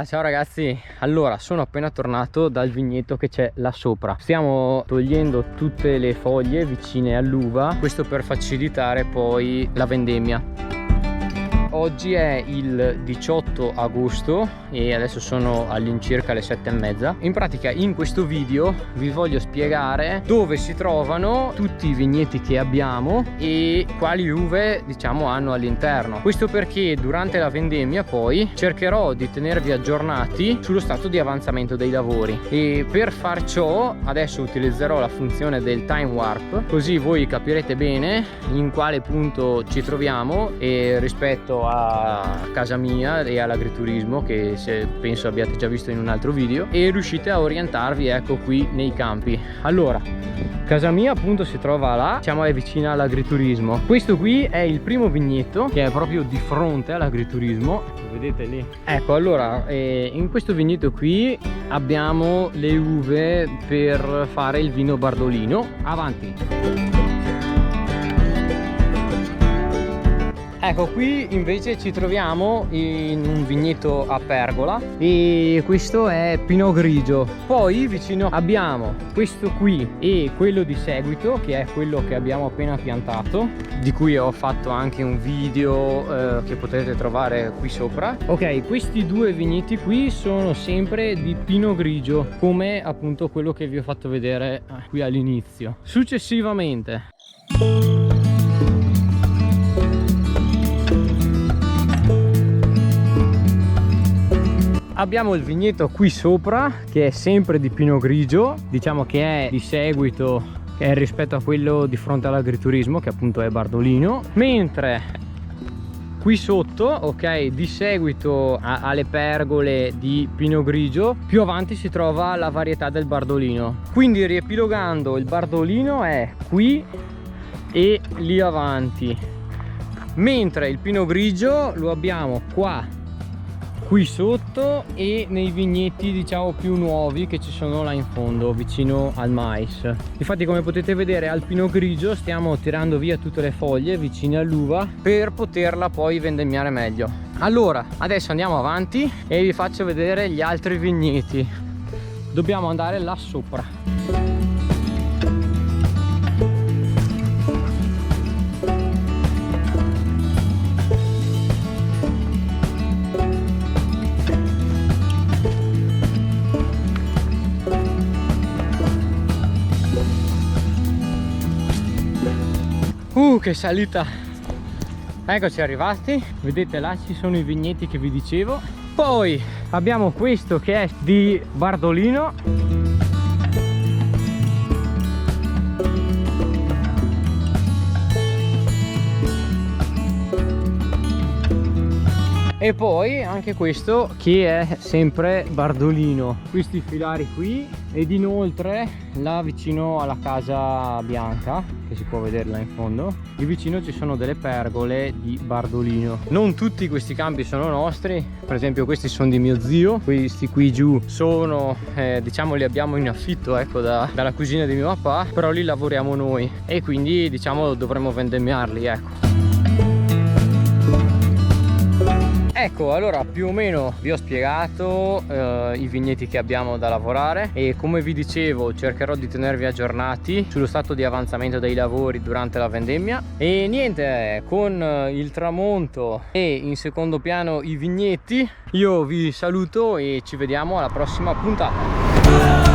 Ciao ragazzi, allora sono appena tornato dal vigneto che c'è là sopra. Stiamo togliendo tutte le foglie vicine all'uva, questo per facilitare poi la vendemmia. Oggi è il 18 agosto e adesso sono all'incirca le 7:30. In pratica in questo video vi voglio spiegare dove si trovano tutti i vigneti che abbiamo e quali uve diciamo hanno all'interno. Questo perché durante la vendemmia poi cercherò di tenervi aggiornati sullo stato di avanzamento dei lavori, e per far ciò adesso utilizzerò la funzione del time warp, così voi capirete bene in quale punto ci troviamo e rispetto a casa mia e all'agriturismo, che penso abbiate già visto in un altro video, e riuscite a orientarvi ecco qui nei campi. Allora, casa mia appunto si trova là, diciamo è vicina all'agriturismo. Questo qui è il primo vigneto che è proprio di fronte all'agriturismo, vedete lì. Ecco, allora in questo vigneto qui abbiamo le uve per fare il vino Bardolino. Avanti. Ecco, qui invece ci troviamo in un vigneto a pergola e questo è Pinot Grigio. Poi vicino abbiamo questo qui e quello di seguito, che è quello che abbiamo appena piantato, di cui ho fatto anche un video che potete trovare qui sopra. Ok, questi due vigneti qui sono sempre di Pinot Grigio, come appunto quello che vi ho fatto vedere qui all'inizio. Successivamente abbiamo il vigneto qui sopra che è sempre di Pinot Grigio, diciamo che è di seguito rispetto a quello di fronte all'agriturismo, che appunto è Bardolino, mentre qui sotto, ok, di seguito alle pergole di Pinot Grigio, più avanti si trova la varietà del Bardolino. Quindi riepilogando, il Bardolino è qui e lì avanti, mentre il Pinot Grigio lo abbiamo qua, qui sotto e nei vigneti diciamo più nuovi che ci sono là in fondo vicino al mais. Infatti, come potete vedere, al Pinot Grigio stiamo tirando via tutte le foglie vicine all'uva per poterla poi vendemmiare meglio. Allora adesso andiamo avanti e vi faccio vedere gli altri vigneti. Dobbiamo andare là sopra. Che salita! Eccoci arrivati, vedete là ci sono i vigneti che vi dicevo. Poi abbiamo questo che è di Bardolino, e poi anche questo che è sempre Bardolino, questi filari qui, ed inoltre là vicino alla casa bianca, che si può vedere là in fondo, lì vicino ci sono delle pergole di Bardolino. Non tutti questi campi sono nostri, per esempio questi sono di mio zio, questi qui giù sono diciamo li abbiamo in affitto ecco dalla cugina di mio papà, però li lavoriamo noi e quindi diciamo dovremmo vendemmiarli ecco. Ecco, allora più o meno vi ho spiegato i vigneti che abbiamo da lavorare e, come vi dicevo, cercherò di tenervi aggiornati sullo stato di avanzamento dei lavori durante la vendemmia. E niente, con il tramonto e in secondo piano i vigneti, io vi saluto e ci vediamo alla prossima puntata.